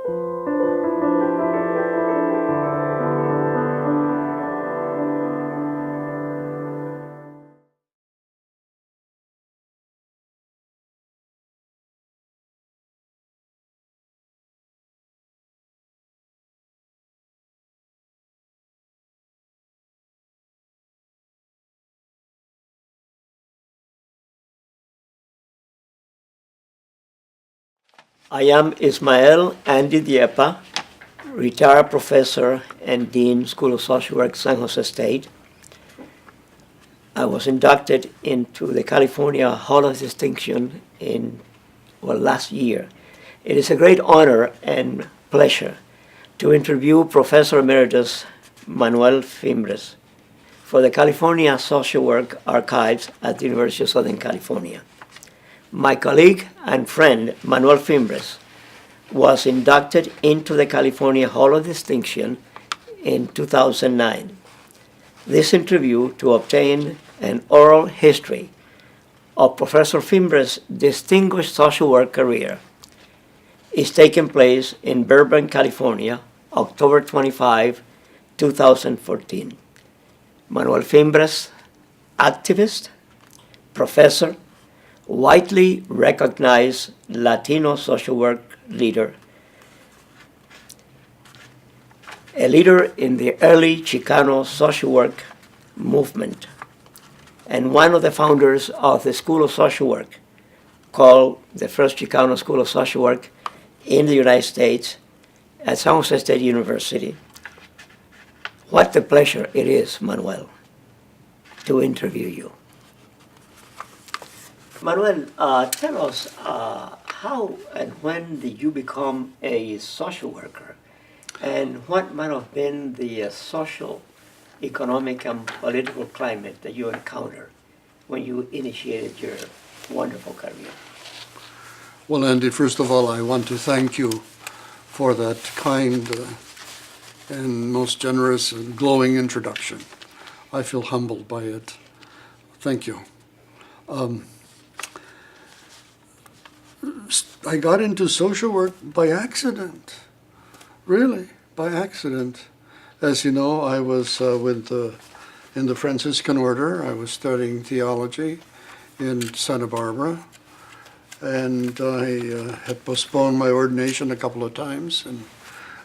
I am Ismael Andy Dieppa, retired professor and Dean, School of Social Work, San Jose State. I was inducted into the California Hall of Distinction last year. It is a great honor and pleasure to interview Professor Emeritus Manuel Fimbres for the California Social Work Archives at the University of Southern California. My colleague and friend, Manuel Fimbres, was inducted into the California Hall of Distinction in 2009. This interview to obtain an oral history of Professor Fimbres' distinguished social work career is taking place in Burbank, California, October 25, 2014. Manuel Fimbres, activist, professor, widely recognized Latino social work leader, a leader in the early Chicano social work movement, and one of the founders of the School of Social Work, called the first Chicano School of Social Work in the United States at San Jose State University. What a pleasure it is, Manuel, to interview you. Manuel, tell us how and when did you become a social worker, and what might have been the social, economic, and political climate that you encountered when you initiated your wonderful career? Well, Andy, first of all, I want to thank you for that kind and most generous and glowing introduction. I feel humbled by it. Thank you. I got into social work by accident, really, by accident. As you know, I was in the Franciscan order. I was studying theology in Santa Barbara, and I had postponed my ordination a couple of times, and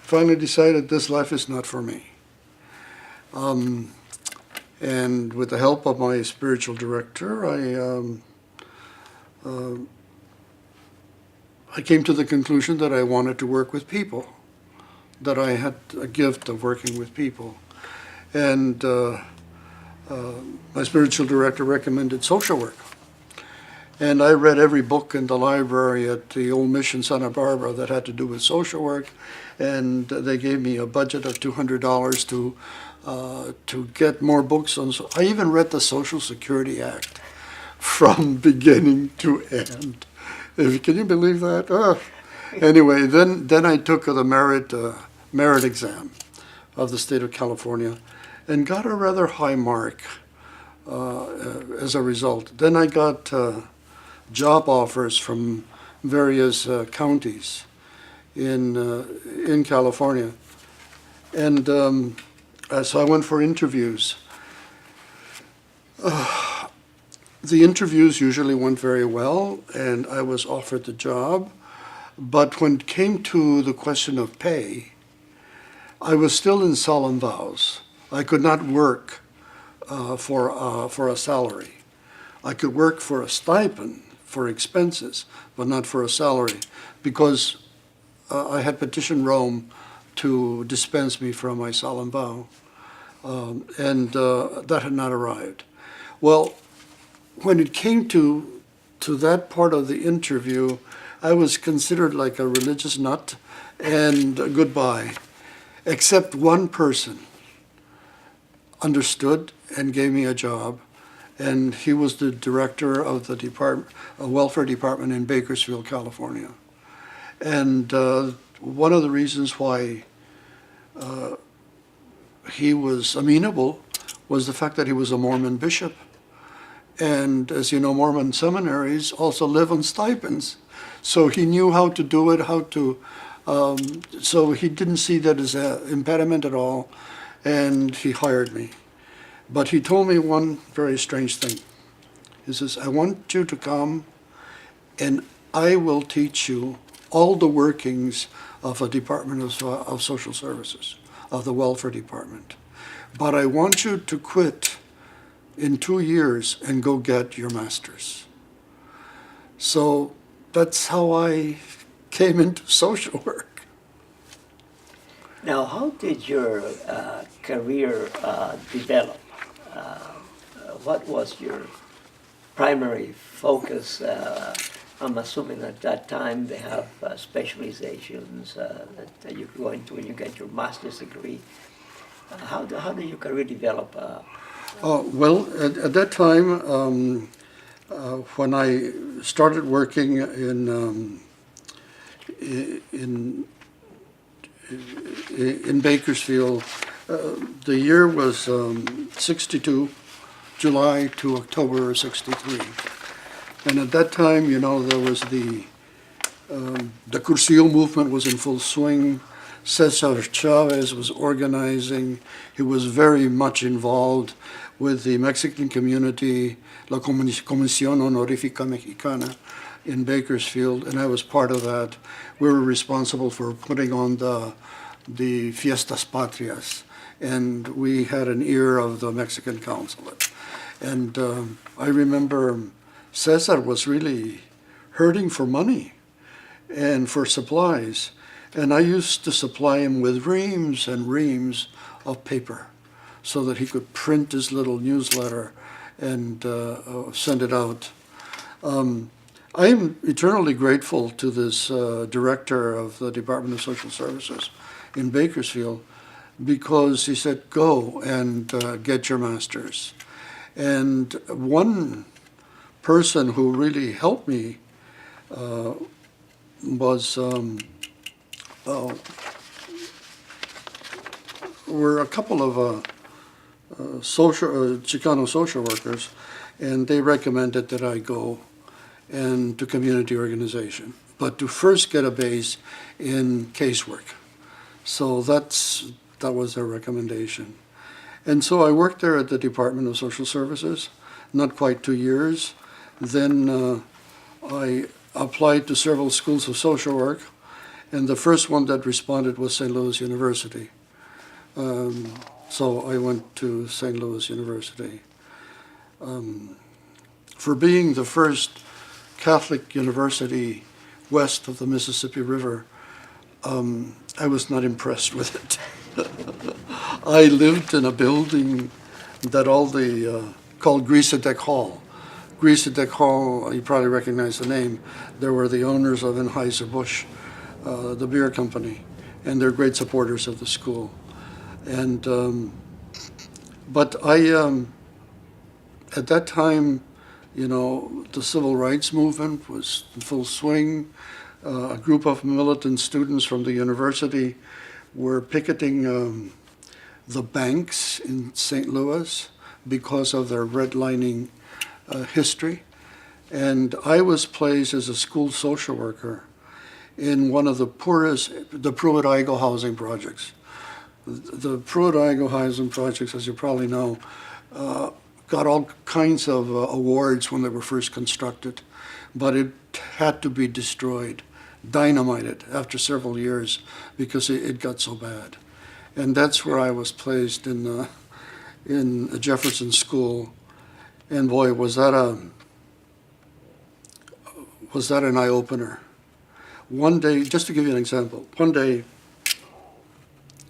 finally decided this life is not for me. And with the help of my spiritual director, I came to the conclusion that I wanted to work with people, that I had a gift of working with people. And my spiritual director recommended social work. And I read every book in the library at the old mission Santa Barbara that had to do with social work, and they gave me a budget of $200 to get more books on. I even read the Social Security Act from beginning to end. Can you believe that? Anyway, then I took the merit exam of the state of California and got a rather high mark as a result. Then I got job offers from various counties in California. And so I went for interviews. The interviews usually went very well, and I was offered the job. But when it came to the question of pay, I was still in solemn vows. I could not work for a salary. I could work for a stipend for expenses, but not for a salary, because I had petitioned Rome to dispense me from my solemn vow, and that had not arrived. Well, when it came to that part of the interview, I was considered like a religious nut, and goodbye. Except one person understood and gave me a job, and he was the director of the welfare department in Bakersfield, California. And one of the reasons why he was amenable was the fact that he was a Mormon bishop. And as you know, Mormon seminaries also live on stipends. So he knew how to do it, how to So he didn't see that as an impediment at all, and he hired me. But he told me one very strange thing. He says, I want you to come and I will teach you all the workings of a Department of Social Services, of the Welfare Department. But I want you to quit in 2 years and go get your master's. So that's how I came into social work. Now, how did your career develop? What was your primary focus? I'm assuming at that time they have specializations that you go into when you get your master's degree. How did your career develop? Well, at that time, when I started working in Bakersfield, the year was 62, July to October of 63. And at that time, you know, there was the Cursillo movement was in full swing. Chavez was organizing. He was very much involved with the Mexican community, La Comisión Honorífica Mexicana in Bakersfield, and I was part of that. We were responsible for putting on the Fiestas Patrias, and we had an ear of the Mexican consulate. And I remember Cesar was really hurting for money and for supplies. And I used to supply him with reams and reams of paper so that he could print his little newsletter and send it out. I am eternally grateful to this director of the Department of Social Services in Bakersfield because he said, go and get your master's. And one person who really helped me was were a couple of Chicano social workers, and they recommended that I go and to community organization, but to first get a base in casework. So that was their recommendation. And so I worked there at the Department of Social Services, not quite 2 years. Then I applied to several schools of social work, and the first one that responded was St. Louis University. So I went to St. Louis University. For being the first Catholic university west of the Mississippi River, I was not impressed with it. I lived in a building that all the called Grease-a-Deck Hall. Grease-a-Deck Hall, you probably recognize the name. There were the owners of Anheuser-Busch, the beer company, and they're great supporters of the school. And but I, at that time, you know, the civil rights movement was in full swing. A group of militant students from the university were picketing the banks in St. Louis because of their redlining history. And I was placed as a school social worker in one of the poorest, the Pruitt-Igoe housing projects. The Pruitt-Igoe housing projects, as you probably know, got all kinds of awards when they were first constructed, but it had to be destroyed, dynamited after several years because it got so bad. And that's where I was placed in a Jefferson school. And boy, was that an eye-opener. One day, just to give you an example, one day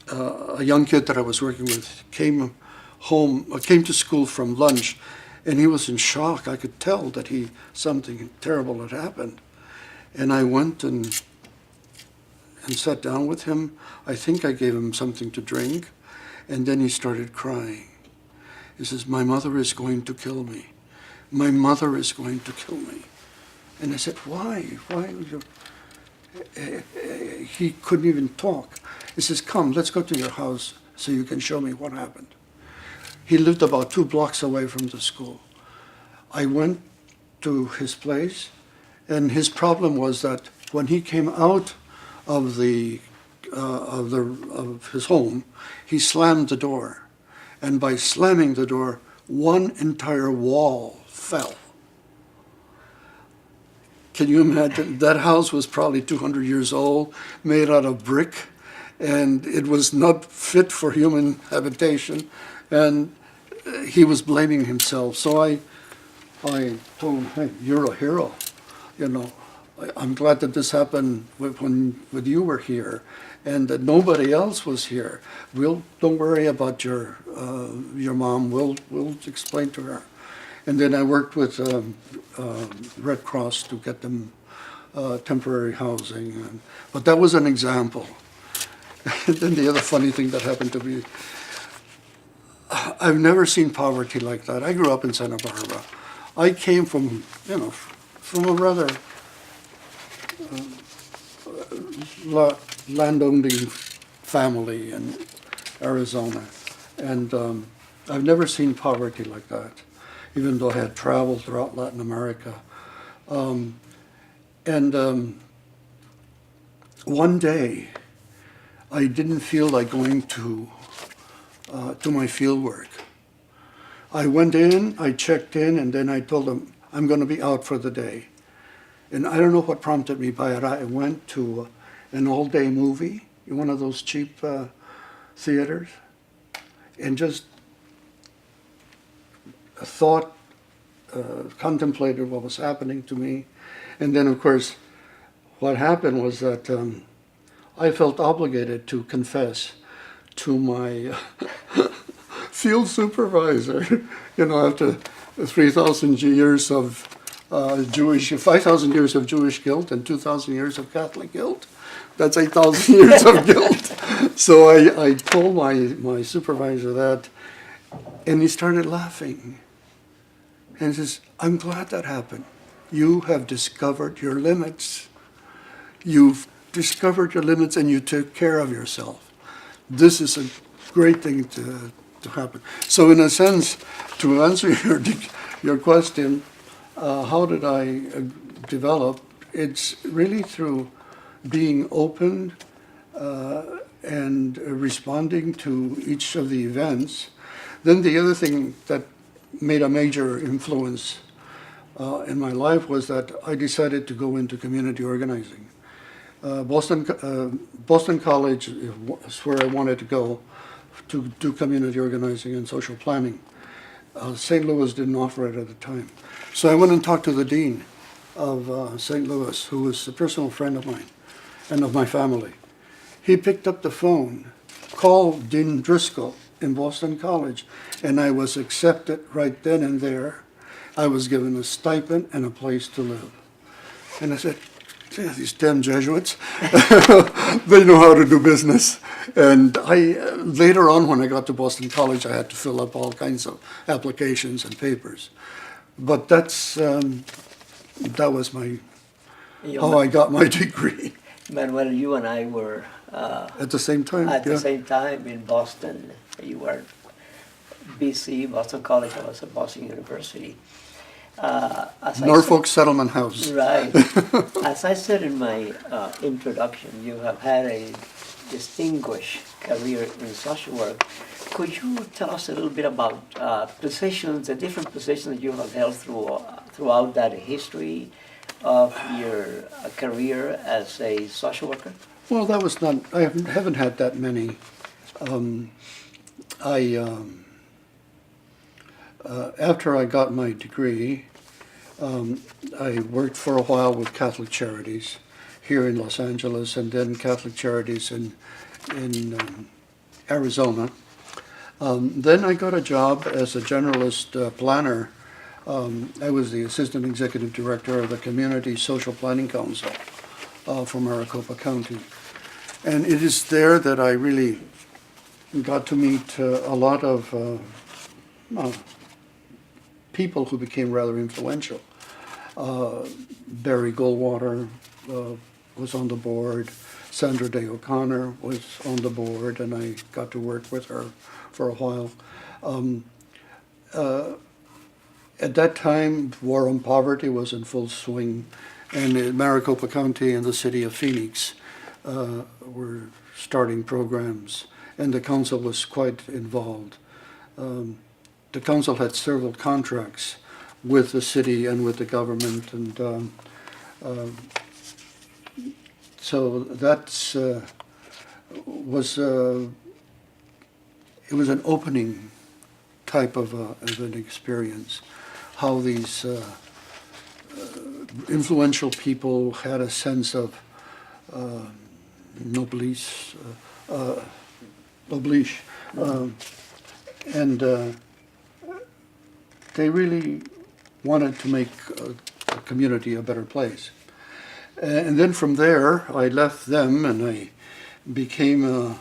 a young kid that I was working with came to school from lunch, and he was in shock. I could tell that something terrible had happened. And I went and sat down with him. I think I gave him something to drink, and then he started crying. He says, "My mother is going to kill me. My mother is going to kill me." And I said, "Why? Why?" He couldn't even talk. He says, "Come, let's go to your house so you can show me what happened." He lived about 2 blocks away from the school. I went to his place, and his problem was that when he came out of his home, he slammed the door. And by slamming the door, one entire wall fell. Can you imagine? That house was probably 200 years old, made out of brick, and it was not fit for human habitation. And he was blaming himself. So I told him, hey, you're a hero. You know, I'm glad that this happened when you were here, and that nobody else was here. Don't worry about your mom. We'll explain to her. And then I worked with Red Cross to get them temporary housing. But that was an example. And then the other funny thing that happened to me, I've never seen poverty like that. I grew up in Santa Barbara. I came from a rather landowning family in Arizona. And I've never seen poverty like that, even though I had traveled throughout Latin America. One day, I didn't feel like going to my field work. I went in, I checked in, and then I told them, I'm going to be out for the day. And I don't know what prompted me, but I went to an all-day movie in one of those cheap theaters, and just contemplated what was happening to me. And then, of course, what happened was that I felt obligated to confess to my field supervisor, after 3,000 years of 5,000 years of Jewish guilt and 2,000 years of Catholic guilt. That's 8,000 years of guilt. So I told my supervisor that, and he started laughing. And he says, I'm glad that happened. You have discovered your limits. You've discovered your limits and you took care of yourself. This is a great thing to happen. So in a sense, to answer your question, how did I develop? It's really through being open and responding to each of the events. Then the other thing that made a major influence in my life was that I decided to go into community organizing. Boston College is where I wanted to go to do community organizing and social planning. St. Louis didn't offer it at the time. So I went and talked to the dean of St. Louis, who was a personal friend of mine and of my family. He picked up the phone, called Dean Driscoll in Boston College, and I was accepted right then and there. I was given a stipend and a place to live. And I said, yeah, these damn Jesuits, they know how to do business. And later on, when I got to Boston College, I had to fill up all kinds of applications and papers. But that was how I got my degree. Manuel, you and I were at the same time. At the same time in Boston. You were BC, Boston College. I was at Boston University. Norfolk Settlement House. Right. As I said in my introduction, you have had a distinguished career in social work. Could you tell us a little bit about positions, the different positions you have held throughout that history of your career as a social worker? Well, that was not, I haven't had that many. After I got my degree, I worked for a while with Catholic Charities here in Los Angeles, and then Catholic Charities in Arizona. Then I got a job as a generalist planner. I was the assistant executive director of the Community Social Planning Council for Maricopa County. And it is there that I really got to meet a lot of people who became rather influential. Barry Goldwater was on the board. Sandra Day O'Connor was on the board, and I got to work with her for a while. At that time, war on poverty was in full swing, and in Maricopa County and the city of Phoenix, were starting programs, and the council was quite involved. The council had several contracts with the city and with the government, and so that's was it was an opening type of an experience. How these influential people had a sense of noblesse, and they really wanted to make the community a better place. And then from there, I left them and I became a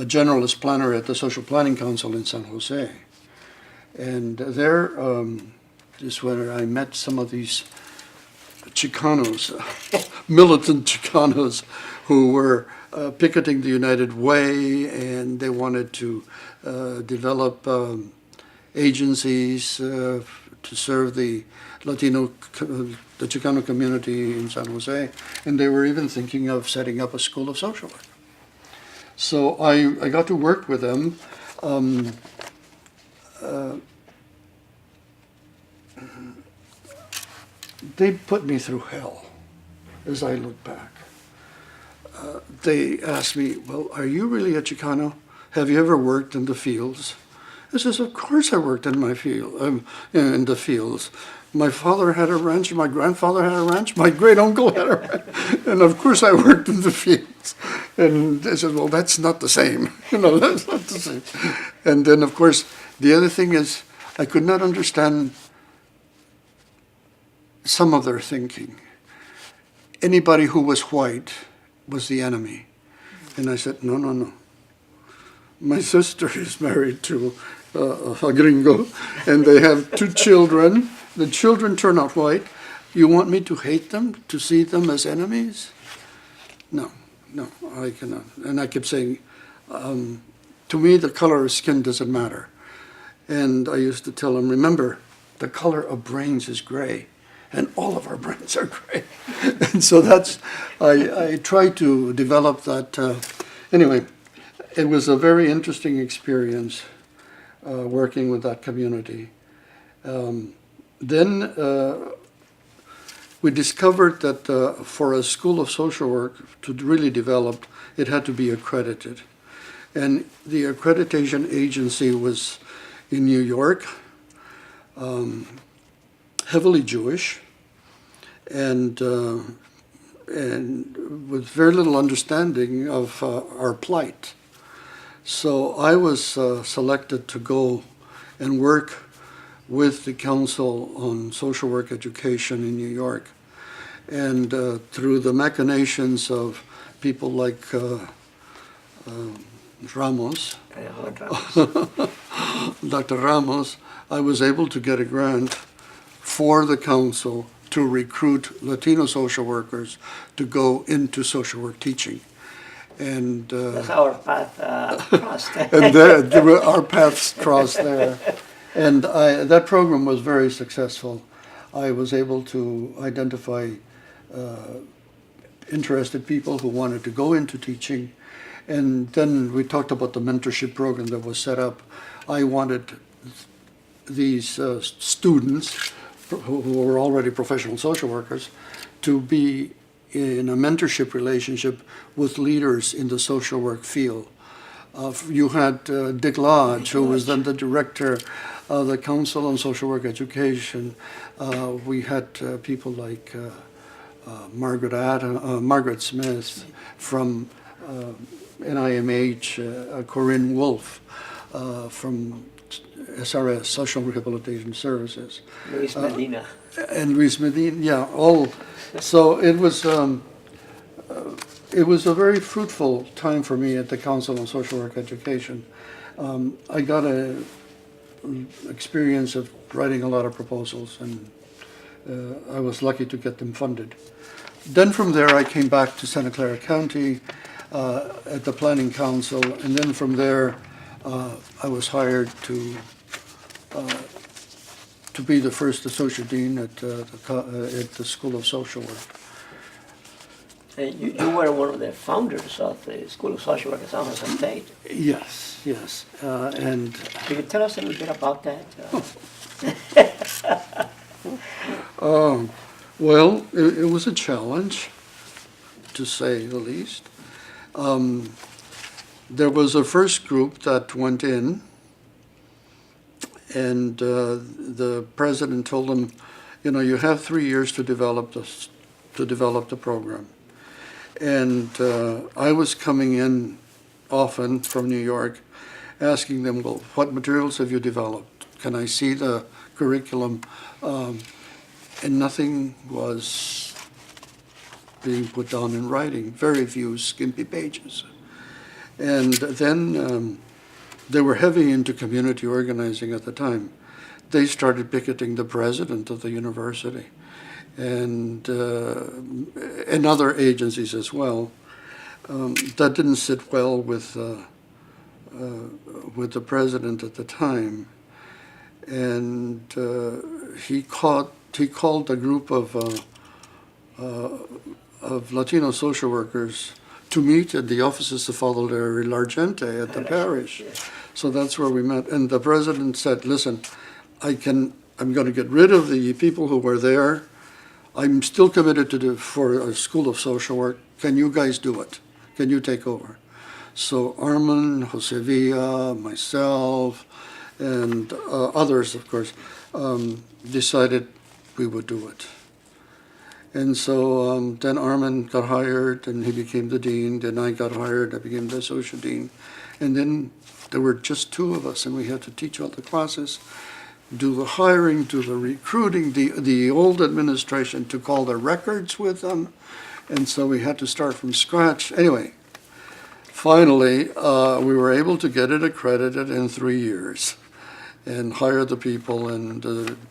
generalist planner at the Social Planning Council in San Jose. And there is where I met some of these Chicanos, militant Chicanos, who were picketing the United Way, and they wanted to develop agencies to serve the the Chicano community in San Jose, and they were even thinking of setting up a school of social work. So I got to work with them. They put me through hell, as I look back. They asked me, well, are you really a Chicano? Have you ever worked in the fields? I says, of course I worked in my field, in the fields. My father had a ranch, my grandfather had a ranch, my great uncle had a ranch, and of course I worked in the fields. And they said, well, that's not the same. That's not the same. And then, of course, the other thing is, I could not understand some of their thinking. Anybody who was white was the enemy. And I said, no, no, no. My sister is married to a gringo, and they have 2 children. The children turn out white. You want me to hate them, to see them as enemies? No, no, I cannot. And I kept saying, to me, the color of skin doesn't matter. And I used to tell them, remember, the color of brains is gray, and all of our brains are gray. And so that's, I tried to develop that. Anyway, it was a very interesting experience working with that community. Then we discovered that for a school of social work to really develop, it had to be accredited. And the accreditation agency was in New York, heavily Jewish, and with very little understanding of our plight. So I was selected to go and work with the Council on Social Work Education in New York. And through the machinations of people like Ramos, Dr. Ramos, I was able to get a grant for the council to recruit Latino social workers to go into social work teaching. And that's our path crossed. and our paths crossed there. And that program was very successful. I was able to identify interested people who wanted to go into teaching. And then we talked about the mentorship program that was set up. I wanted these students who were already professional social workers to be in a mentorship relationship with leaders in the social work field. You had Dick Lodge, who was then the director of the Council on Social Work Education. We had people like Margaret Smith from NIMH, Corinne Wolfe from SRS, Social Rehabilitation Services. Luis Medina. And Luis Medina, yeah, all. So it was a very fruitful time for me at the Council on Social Work Education. I got an experience of writing a lot of proposals, and I was lucky to get them funded. Then from there, I came back to Santa Clara County at the Planning Council, and then from there, I was hired to be the first associate dean at the School of Social Work. You were one of the founders of the School of Social Work at San Jose State. Yes, yes. And Can you tell us a little bit about that? well, it was a challenge, to say the least. There was a first group that went in, and the president told them, you know, you have 3 years to develop the program. And I was coming in often from New York, asking them, well, what materials have you developed? Can I see the curriculum? And nothing was being put down in writing, very few skimpy pages. And then they were heavy into community organizing at the time. They started picketing the president of the university and other agencies as well. That didn't sit well with the president at the time. And he called a group of Latino social workers to meet at the offices of Father Larry Largente at the parish. So that's where we met. And the president said, listen, I'm going to get rid of the people who were there. I'm still committed for a School of Social Work. Can you guys do it? Can you take over? So Armin, Jose Villa, myself, and others, of course, decided we would do it. And so then Armin got hired, and he became the dean. Then I got hired, I became the associate dean. And then there were just 2 of us, and we had to teach all the classes, do the hiring, do the recruiting. The old administration took all the records with them, and so we had to start from scratch. Anyway, finally, we were able to get it accredited in 3 years and hire the people and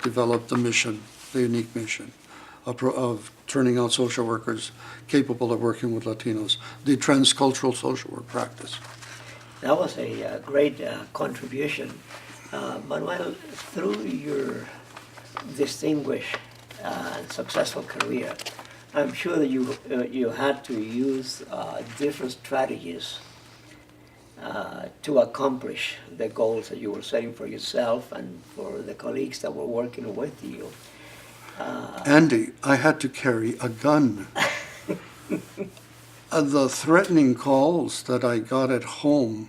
develop the mission, the unique mission of turning out social workers capable of working with Latinos, the transcultural social work practice. That was a great contribution. Manuel, through your distinguished and successful career, I'm sure that you had to use different strategies to accomplish the goals that you were setting for yourself and for the colleagues that were working with you. Andy, I had to carry a gun. The threatening calls that I got at home,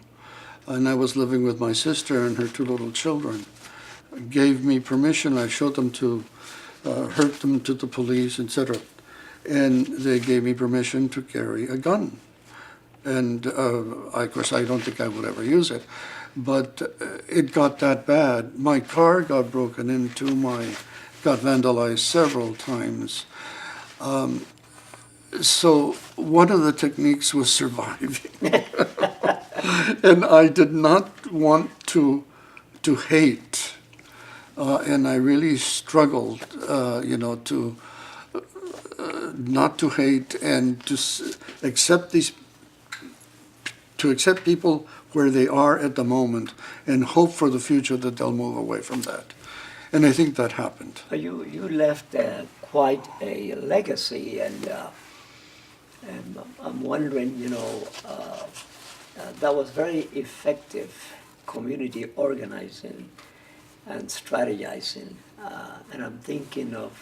and I was living with my sister and her 2 little children, gave me permission. I showed them to hurt them to the police, etc. And they gave me permission to carry a gun. And of course, I don't think I would ever use it, but it got that bad. My car got broken into, got vandalized several times. So one of the techniques was surviving. And I did not want to hate. And I really struggled, to not to hate and to accept accept people where they are at the moment and hope for the future that they'll move away from that. And I think that happened. You left quite a legacy, and I'm wondering, that was very effective community organizing and strategizing. And I'm thinking of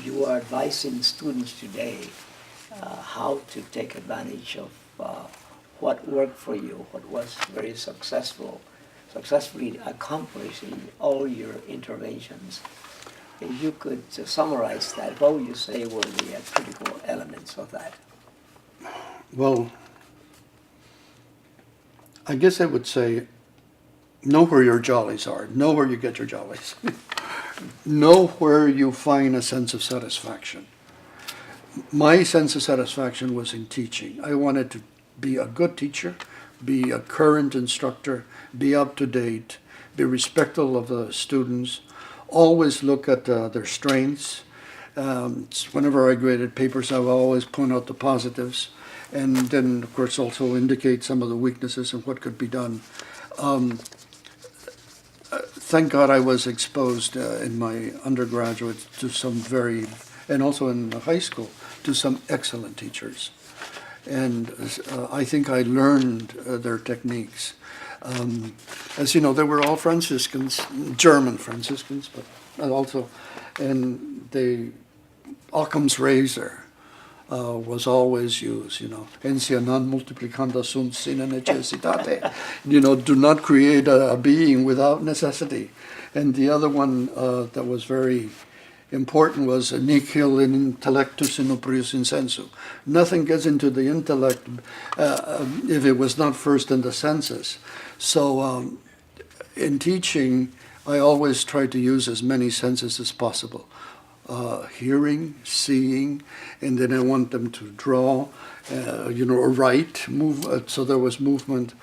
you are advising students today how to take advantage of what worked for you, what was very successfully accomplished in all your interventions. If you could summarize that, what would you say were the critical elements of that? Well, I guess I would say, know where your jollies are. Know where you get your jollies. Know where you find a sense of satisfaction. My sense of satisfaction was in teaching. I wanted to be a good teacher, be a current instructor, be up to date, be respectful of the students, always look at their strengths. Whenever I graded papers, I would always point out the positives, and then, of course, also indicate some of the weaknesses and what could be done. Thank God I was exposed in my undergraduate to some and also in high school, to some excellent teachers. And I think I learned their techniques. As you know, they were all Franciscans, German Franciscans, but also, and Occam's razor was always used, Ensia non multiplicanda sunt sine necessitate. Do not create a being without necessity. And the other one that was very important was nihil in intellectus in oprius in sensu. Nothing gets into the intellect if it was not first in the senses. So in teaching, I always try to use as many senses as possible. Hearing, seeing, and then I want them to draw, or write, move, so there was movement.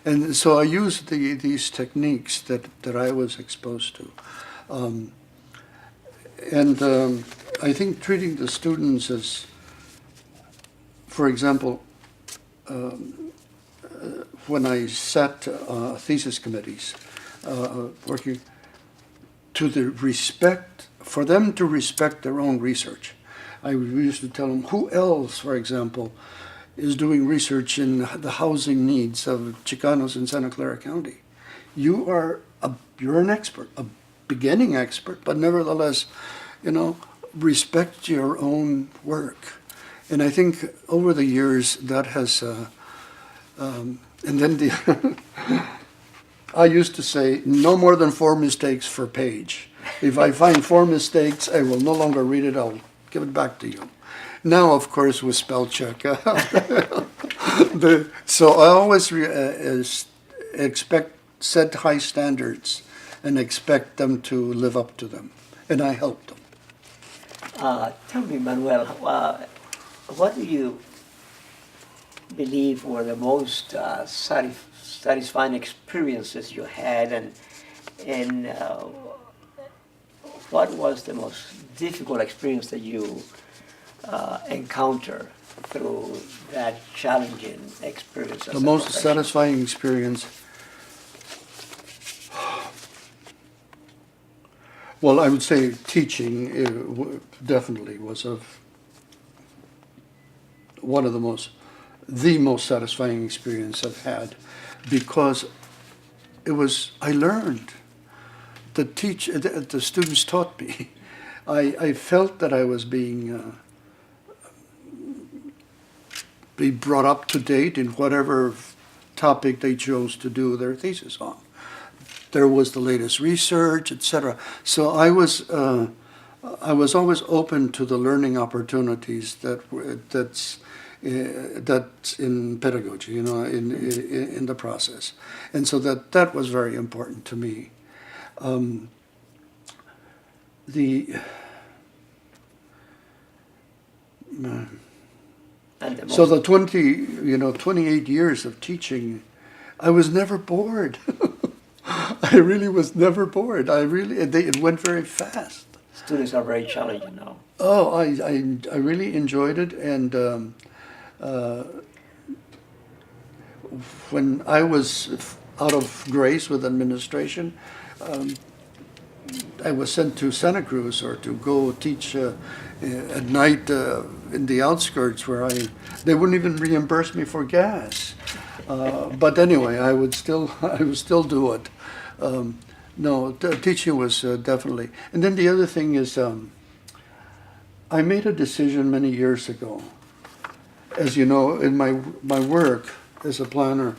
And so I used these techniques that I was exposed to. I think treating the students as, for example, when I sat thesis committees, working to the respect, for them to respect their own research. I used to tell them, who else, for example, is doing research in the housing needs of Chicanos in Santa Clara County? You're an expert, a beginning expert, but nevertheless, respect your own work. And I think over the years that has, and then I used to say, no more than 4 mistakes per page. If I find 4 mistakes, I will no longer read it, I'll give it back to you. Now, of course, with spell check. So I always set high standards and expect them to live up to them. And I help them. Tell me, Manuel, what do you believe were the most satisfying experiences you had, and what was the most difficult experience that you encountered through that challenging experience? The most satisfying experience, well, I would say teaching definitely was one of the most satisfying experience I've had, because I learned. The students taught me. I felt that I was being brought up to date in whatever topic they chose to do their thesis on. There was the latest research, etc. So I was always open to the learning opportunities that's in pedagogy, in the process, and so that was very important to me. So the 28 years of teaching, I was never bored. I really was never bored. It went very fast. Students are very challenging now. Oh, I really enjoyed it, and when I was out of grace with administration, I was sent to Santa Cruz or to go teach at night in the outskirts where they wouldn't even reimburse me for gas. But anyway, I would still do it. Teaching was definitely. And then the other thing is, I made a decision many years ago. As you know, in my work as a planner,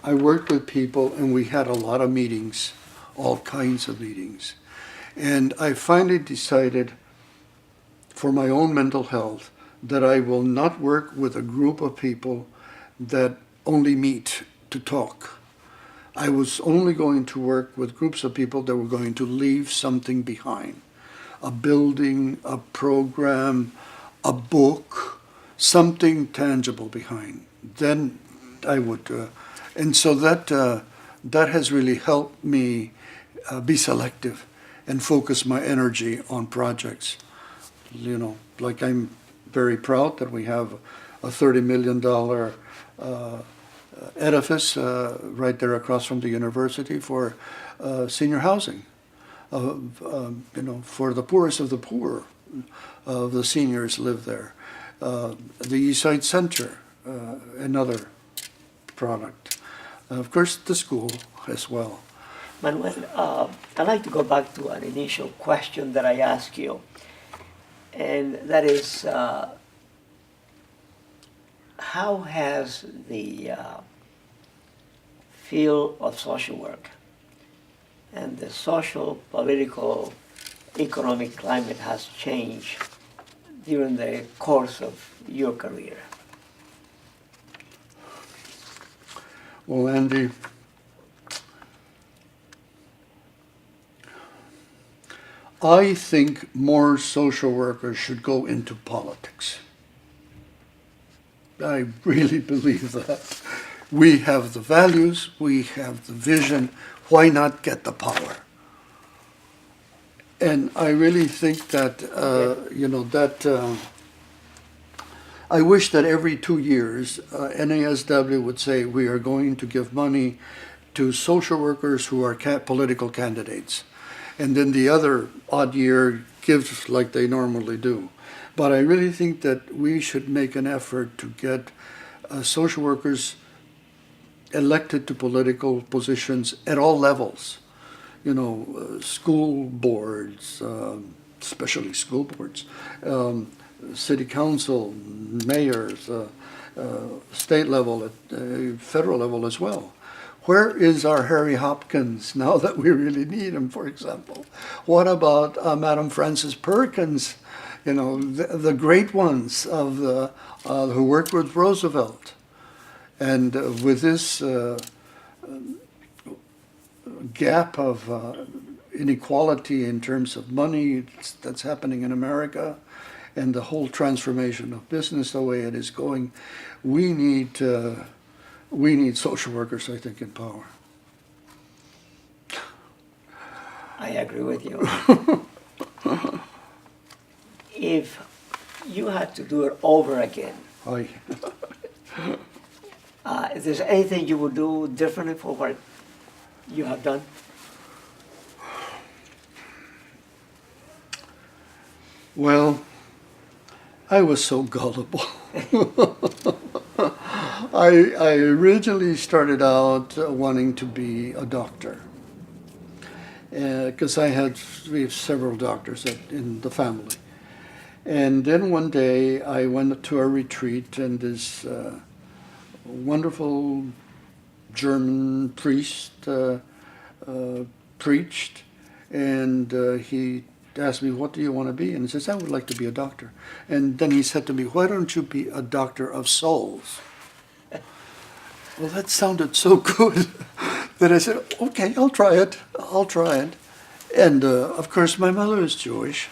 I worked with people and we had a lot of meetings, all kinds of meetings. And I finally decided, for my own mental health, that I will not work with a group of people that only meet to talk. I was only going to work with groups of people that were going to leave something behind. A building, a program, a book, something tangible behind. Then I would, and so that has really helped me be selective and focus my energy on projects. Like I'm very proud that we have a $30 million edifice right there across from the university for senior housing, for the poorest of the poor. The seniors live there. The Eastside Center, another product. Of course, the school as well. Manuel, I'd like to go back to an initial question that I asked you, and that is, how has the field of social work and the social, political, economic climate has changed during the course of your career? Well, Andy, I think more social workers should go into politics. I really believe that. We have the values, we have the vision, why not get the power? And I really think that, I wish that every 2 years, NASW would say, we are going to give money to social workers who are political candidates. And then the other odd year gives like they normally do. But I really think that we should make an effort to get social workers elected to political positions at all levels. School boards, especially school boards, city council, mayors, state level, federal level as well. Where is our Harry Hopkins now that we really need him, for example? What about Madam Frances Perkins? The great ones of who worked with Roosevelt. And with this gap of inequality in terms of money that's happening in America, and the whole transformation of business the way it is going, we need social workers, I think, in power. I agree with you. If you had to do it over again, is there anything you would do differently for what you have done? Well, I was so gullible. I originally started out wanting to be a doctor, because we have several doctors in the family. And then one day I went to a retreat, and this wonderful German priest preached, and he asked me, what do you want to be? And I says, I would like to be a doctor. And then he said to me, why don't you be a doctor of souls? Well, that sounded so good that I said, okay, I'll try it. And of course, my mother is Jewish,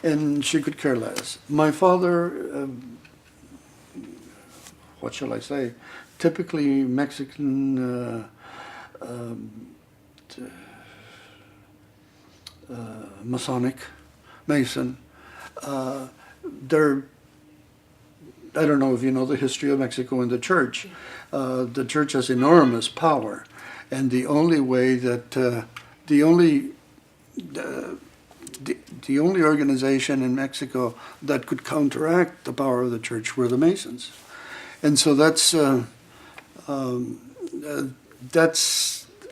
and she could care less. My father, what shall I say, typically Mexican, Masonic, Mason. I don't know if you know the history of Mexico and the church. The church has enormous power, and the only way that the only organization in Mexico that could counteract the power of the church were the Masons, and so that's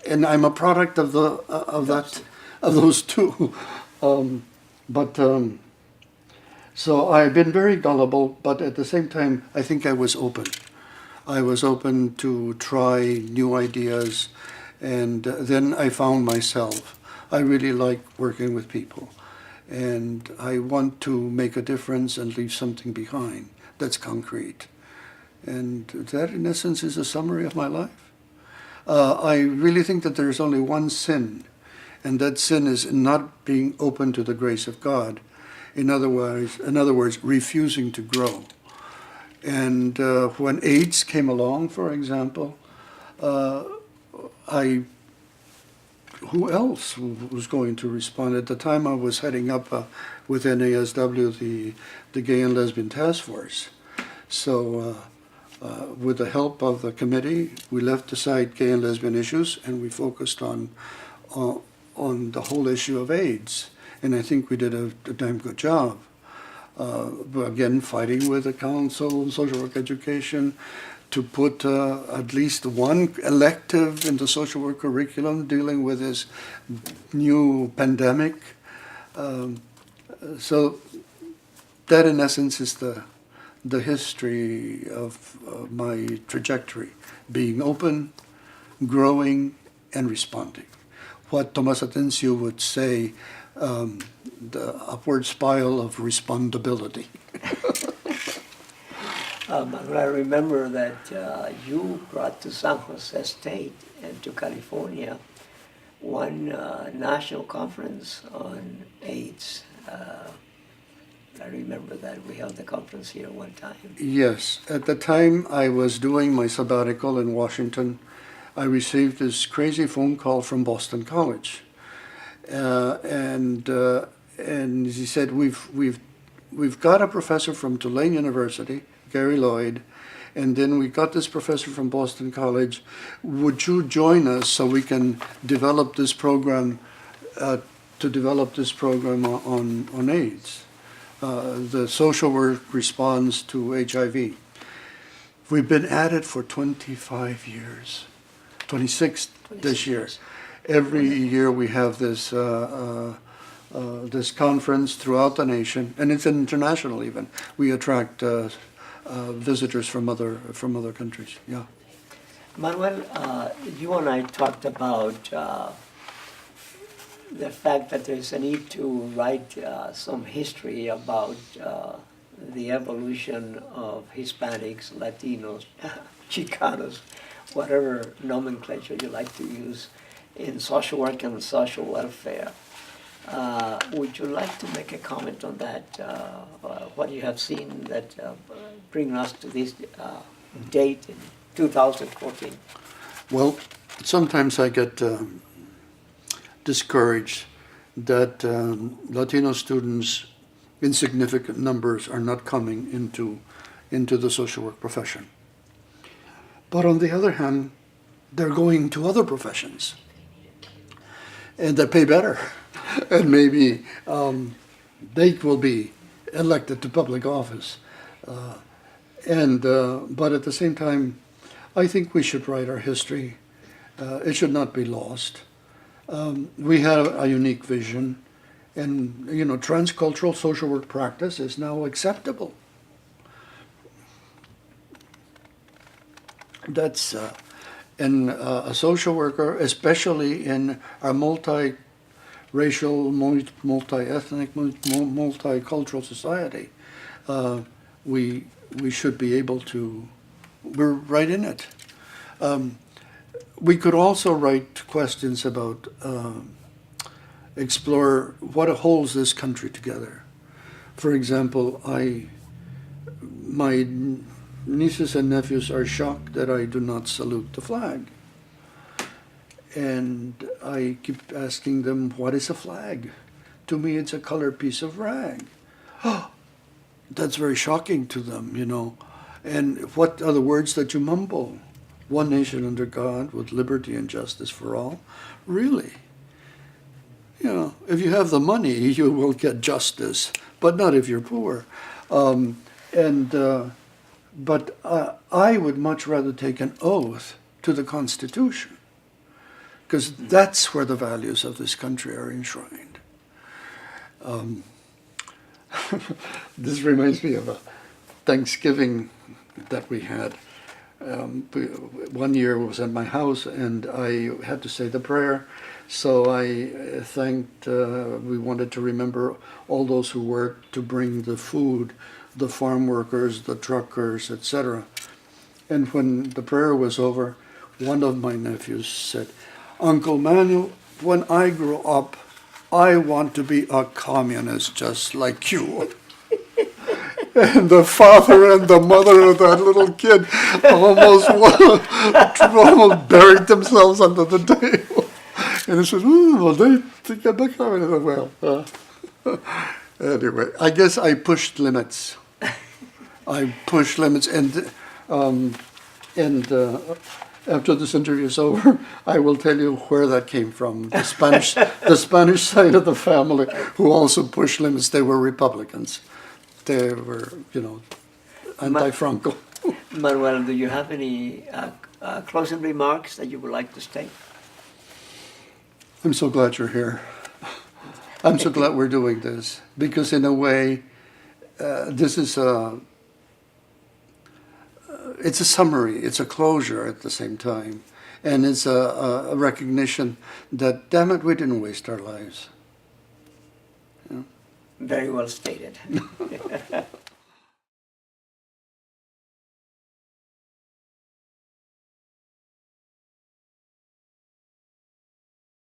and I'm a product of those two, So I've been very gullible, but at the same time, I think I was open. I was open to try new ideas, and then I found myself. I really like working with people, and I want to make a difference and leave something behind that's concrete. And that, in essence, is a summary of my life. I really think that there's only one sin, and that sin is not being open to the grace of God. In other words, refusing to grow. And when AIDS came along, for example, who else was going to respond? At the time, I was heading up with NASW the Gay and Lesbian Task Force. So with the help of the committee, we left aside gay and lesbian issues, and we focused on the whole issue of AIDS. And I think we did a damn good job. again, fighting with the Council on Social Work Education to put at least one elective in the social work curriculum dealing with this new pandemic. So that, in essence, is the history of my trajectory, being open, growing, and responding. What Tomas Atencio would say, the upward spiral of respondability. I remember that you brought to San Jose State and to California one national conference on AIDS. I remember that we held the conference here one time. Yes, at the time I was doing my sabbatical in Washington, I received this crazy phone call from Boston College, and he said, "We've got a professor from Tulane University, Gary Lloyd, and then we got this professor from Boston College. Would you join us so we can develop this program on AIDS, the social work response to HIV?" We've been at it for 25 years, 26 this year. Years. Every year we have this this conference throughout the nation, and it's international even. We attract visitors from other countries. Yeah. Manuel, you and I talked about the fact that there's a need to write some history about the evolution of Hispanics, Latinos, Chicanos, whatever nomenclature you like to use, in social work and social welfare. Would you like to make a comment on that? What you have seen that bring us to this date in 2014? Well, sometimes I get discouraged that Latino students in significant numbers are not coming into the social work profession. But on the other hand, they're going to other professions, and that pay better, and maybe they will be elected to public office. But at the same time, I think we should write our history. It should not be lost. We have a unique vision, and transcultural social work practice is now acceptable. That's and a social worker, especially in our multi-racial, multi-ethnic, multicultural society, we should be able to. We're right in it. We could also write questions about, explore what holds this country together. For example, my nieces and nephews are shocked that I do not salute the flag. And I keep asking them, what is a flag? To me, it's a colored piece of rag. Oh, that's very shocking to them, And what are the words that you mumble? One nation under God with liberty and justice for all. Really? If you have the money, you will get justice, but not if you're poor. But I would much rather take an oath to the Constitution, because that's where the values of this country are enshrined. This reminds me of a Thanksgiving that we had. One year was at my house, and I had to say the prayer. So I thanked, we wanted to remember all those who worked to bring the food, the farm workers, the truckers, etc. And when the prayer was over, one of my nephews said, "Uncle Manuel, when I grow up, I want to be a communist just like you." And the father and the mother of that little kid almost buried themselves under the table. And he said, "Well, they think I'm a communist." Well, anyway, I guess I pushed limits. And after this interview is over, I will tell you where that came from. The Spanish side of the family, who also pushed limits. They were Republicans. they were, anti-Franco. Manuel, do you have any closing remarks that you would like to state? I'm so glad you're here. I'm so glad we're doing this, because in a way, this is it's a summary, it's a closure at the same time, and it's a recognition that, damn it, we didn't waste our lives. Very well stated.